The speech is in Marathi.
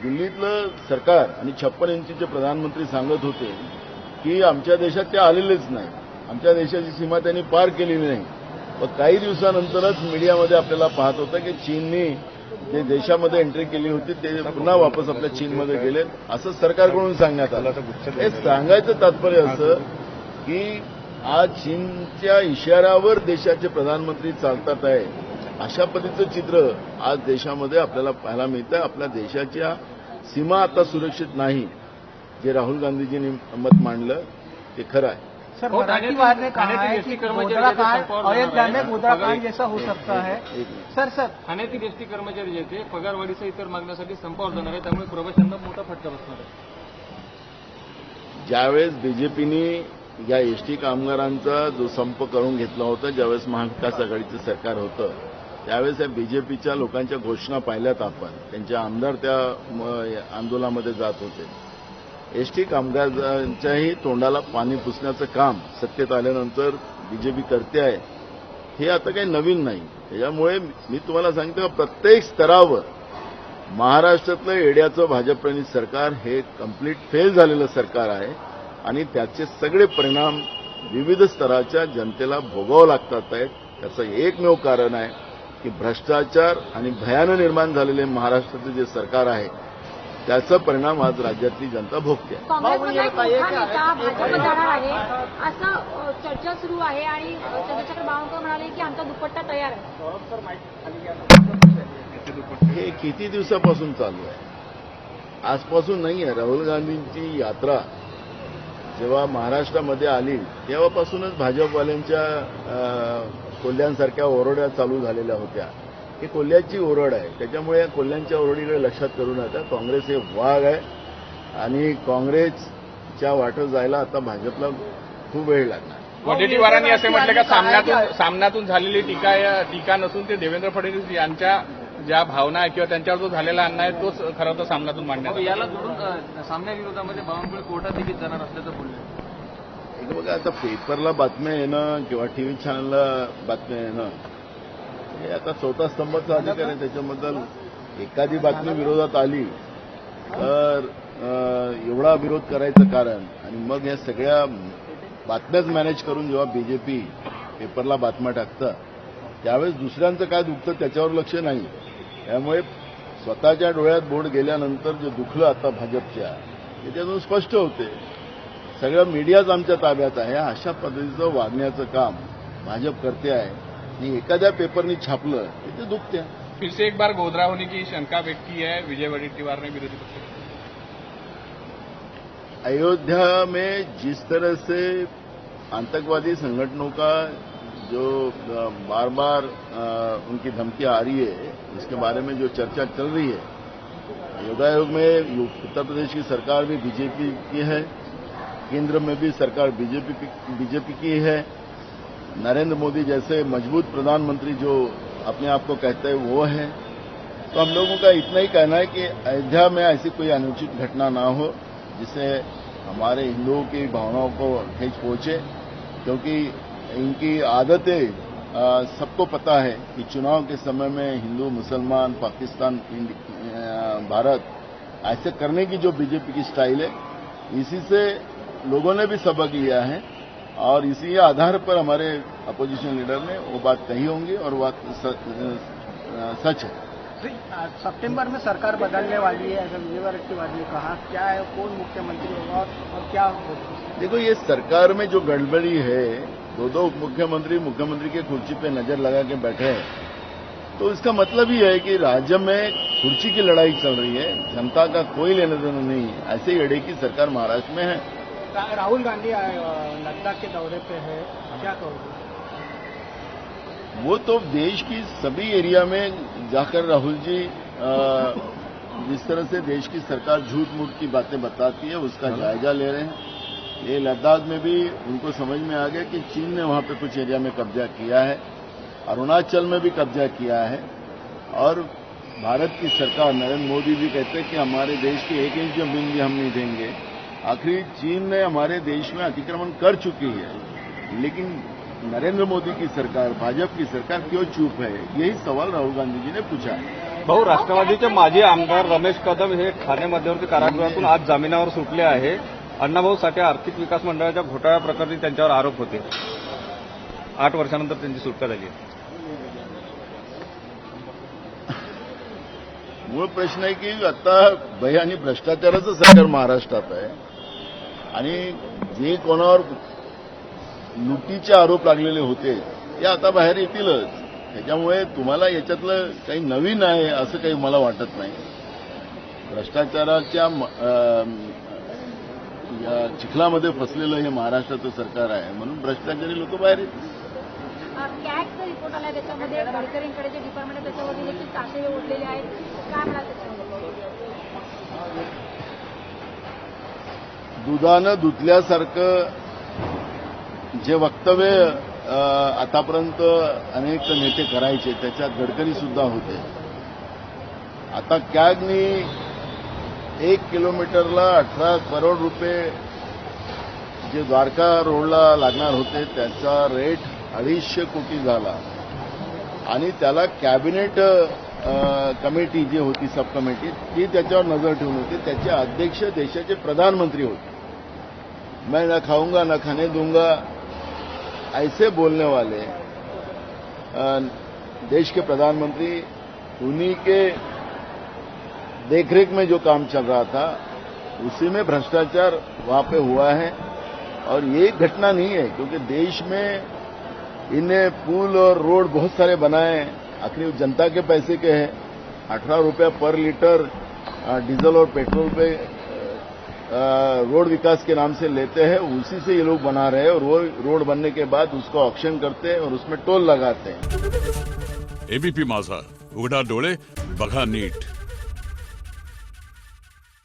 दिल्लीतलं सरकार आणि 56 इंचीचे प्रधानमंत्री सांगत होते की आमच्या देशात ते आलेलेच नाही, आमच्या देशाची सीमा त्यांनी पार केलेली नाही. पण काही दिवसानंतरच मीडियामध्ये आपल्याला पाहत होतं की चीनने जे देशामध्ये एंट्री केली होती ते पुन्हा वापस आपल्या चीनमध्ये गेले, असं सरकारकडून सांगण्यात आलं. हे सांगायचं तात्पर्य असं की आज चीनच्या इशाऱ्यावर देशाचे प्रधानमंत्री चालतात आहे, अशा पद्धतीचं चित्र आज देशामध्ये आपल्याला पाहायला मिळतं. आपल्या देशाच्या सीमा आता सुरक्षित नाही. जे राहुल गांधीजींनी मत मांडलं ते खरं आहे. सर, मराठीवाद ने कहा है कि गोधराकांड अयोध्या में गोधराकांड जैसा हो सकता है. सर ठाण्यातील एसटी कर्मचारी जे ते पगारवाढीसह इतर मागण्यासाठी संपावर जाणार आहे, त्यामुळे प्रवाशांना मोठा फटका बसणार आहे. ज्यावेळेस बीजेपीने या एसटी कामगारांचा जो संप करून घेतला होता, ज्यावेळेस महाविकास आघाडीचं सरकार होतं, त्यावेळेस या बीजेपीच्या लोकांच्या घोषणा पाहिल्यात आपण. त्यांचे आमदार त्या आंदोलनामध्ये जात होते. एसटी कामगारांच्याही तोंडाला पाणी पुसण्याचं काम सत्तेत आल्यानंतर बीजेपी करते आहे. हे आता काही नवीन नाही. त्याच्यामुळे मी तुम्हाला सांगतो प्रत्येक स्तरावर महाराष्ट्रातलं एड्याचं भाजपप्रणित सरकार हे कंप्लीट फेल झालेलं सरकार आहे आणि त्याचे सगळे परिणाम विविध स्तराच्या जनतेला भोगावं लागतात आहेत. त्याचं एकमेव कारण आहे की भ्रष्टाचार आणि भयानं निर्माण झालेले महाराष्ट्राचं जे सरकार आहे त्याचा परिणाम आज राज्यातली जनता भोगते. काँग्रेसमधला एक मोठा नेता भाजप जाणार आहे असं चर्चा सुरू आहे आणि चंद्रशेखर बावनकुळे म्हणाले की आमचा दुपट्टा तयार आहे. हे किती दिवसापासून चालू आहे? आजपासून नाही आहे. राहुल गांधींची यात्रा जेव्हा महाराष्ट्रामध्ये आली तेव्हापासूनच भाजपवाल्यांच्या कोल्ह्यांसारख्या ओरड्या चालू झालेल्या होत्या. ही कोल्ह्याची ओरड आहे. त्याच्यामुळे या कोल्ह्यांच्या ओरडीकडे लक्षात करू नका. काँग्रेस हे वाघ आहे आणि काँग्रेसच्या वाटत जायला आता भाजपला खूप वेळ लागणार. वडेट्टीवारांनी असे म्हटले का सामन्यातून झालेली टीका नसून ते देवेंद्र फडणवीस यांच्या ज्या भावना आहे किंवा त्यांच्यावर जो झालेला अन्याय आहे तोच खरं तर सामन्यातून मांडण्यात. याला जोडून सामन्याविरोधामध्ये बावनकुळे कोर्टात देखील जाणार असल्याचं बोलले. एक बघा, आता पेपरला बातम्या येणं किंवा टीव्ही चॅनलला बातम्या येणं हे आता चौथा स्तंभाचा अधिकार आहे. त्याच्याबद्दल एखादी बातमी विरोधात आली तर एवढा विरोध करायचं कारण आणि मग या सगळ्या बातम्याच मॅनेज करून जेव्हा बीजेपी पेपरला बातम्या टाकतं त्यावेळेस दुसऱ्यांचं काय दुखतं त्याच्यावर लक्ष नाही. त्यामुळे स्वतःच्या डोळ्यात बोट गेल्यानंतर जे दुखलं आता भाजपच्या ते त्यातून स्पष्ट होते. सगळं मीडियाच आमच्या ताब्यात आहे अशा पद्धतीचं वागण्याचं काम भाजप करते आहे आणि एखाद्या पेपरनी छापलं की ते दुखते. फिर से एक बार गोधरा होने की शंका व्यक्त की है विजय वडेट्टीवार ने विरोधी पक्ष. अयोध्या में जिस तरह से आतंकवादी संगठनों का जो बार बार उनकी धमकी आ रही है, इसके बारे में जो चर्चा चल रही है, अयोध्या आयोग में उत्तर प्रदेश की सरकार भी बीजेपी की है, केंद्र में भी सरकार बीजेपी की है. नरेंद्र मोदी जैसे मजबूत प्रधानमंत्री जो अपने आप को कहते हैं वो है. तो हम लोगों का इतना ही कहना है कि अयोध्या में ऐसी कोई अनुचित घटना ना हो जिससे हमारे हिंदुओं की भावनाओं को ठेस पहुंचे, क्योंकि इनकी आदतें सबको पता है कि चुनाव के समय में हिंदू मुसलमान पाकिस्तान भारत ऐसे करने की जो बीजेपी की स्टाइल है, इसी से लोगों ने भी सबक लिया है और इसी आधार पर हमारे अपोजिशन लीडर ने वो बात कही होंगी और वो सच है. सितंबर में सरकार बदलने वाली है ऐसा विजय वडेट्टीवार ने कहा. क्या है, कौन मुख्यमंत्री होगा और क्या होगा? देखो, ये सरकार में जो गड़बड़ी है, दो उप मुख्यमंत्री के कुर्सी पे नजर लगा के बैठे हैं, तो इसका मतलब ही है कि राज्य में कुर्सी की लड़ाई चल रही है. जनता का कोई लेना देना नहीं. ऐसे ही एडे की सरकार महाराष्ट्र में है. राहुल गांधी लद्दाख के दौरे पे है, क्या कहोगे? वो तो देश की सभी एरिया में जाकर राहुल जी जिस तरह से देश की सरकार झूठ मूठ की बातें बताती है उसका जायजा ले रहे हैं. ये लद्दाख में भी उनको समझ में आ गया कि चीन ने वहां पे कुछ एरिया में कब्जा किया है, अरुणाचल में भी कब्जा किया है और भारत की सरकार नरेंद्र मोदी जी कहते हैं कि हमारे देश की 1 इंच जमीन भी हम नहीं देंगे. आखिर चीन ने हमारे देश में अतिक्रमण कर चुकी है, लेकिन नरेंद्र मोदी की सरकार, भाजपा की सरकार क्यों चुप है? यही सवाल राहुल गांधी जी ने पूछा है. भाऊ, राष्ट्रवादीचे माजी आमदार रमेश कदम हे ठाणे मध्यवर्ती कारागृहातून आज जामिनावर सुटले आहे. अण्णाभाऊ साठे आर्थिक विकास मंडळाच्या घोटाळ्या प्रकरणी त्यांच्यावर आरोप होते. 8 वर्षानंतर त्यांची सुटका झाली आहे. मूळ प्रश्न आहे की आता भय आणि भ्रष्टाचाराचं सरकार महाराष्ट्रात आहे आणि जे कोणावर लुटीचे आरोप लागलेले होते ते आता बाहेर येतीलच. त्याच्यामुळे तुम्हाला याच्यातलं काही नवीन आहे असं काही मला वाटत नाही. भ्रष्टाचाराच्या या चिखलामध्ये फसलेलं हे महाराष्ट्राचं सरकार आहे म्हणून भ्रष्टाचारी लोक बाहेर येतील. कॅगचा रिपोर्ट आला त्याच्यामध्ये गडकरींकडे जे डिपार्टमेंट आहे त्याच्यावरती देखील ताशे उडलेले आहेत. काय म्हणाल त्याच्यामध्ये? दुधानं धुतल्यासारखं जे वक्तव्य आतापर्यंत अनेक नेते करायचे त्याच्यात गडकरी सुद्धा होते. आता कॅगनी 1 किलोमीटरला 18 करोड रुपये जे द्वारका रोडला लागणार होते त्याचा रेट 250 कोटी झाला आणि त्याला कॅबिनेट कमिटी जी होती सब कमिटी ती त्याच्यावर नजर ठेवून होती. त्याचे अध्यक्ष देशाचे प्रधानमंत्री होते. मैं न खाऊंगा न खाने दूंगा ऐसे बोलने वाले देश के प्रधानमंत्री, उन्हीं के देखरेख में जो काम चल रहा था उसी में भ्रष्टाचार वहां पे हुआ है. और ये एक घटना नहीं है क्योंकि देश में इन्हें पुल और रोड बहुत सारे बनाए. आखिर जनता के पैसे के हैं. 18 रुपया पर लीटर डीजल और पेट्रोल पे रोड विकास के नाम से लेते हैं. उसी से ये लोग बना रहे हैं और वो रोड बनने के बाद उसको ऑक्शन करते हैं और उसमें टोल लगाते हैं. एबीपी माझा, उघडा डोळे बघा नीट.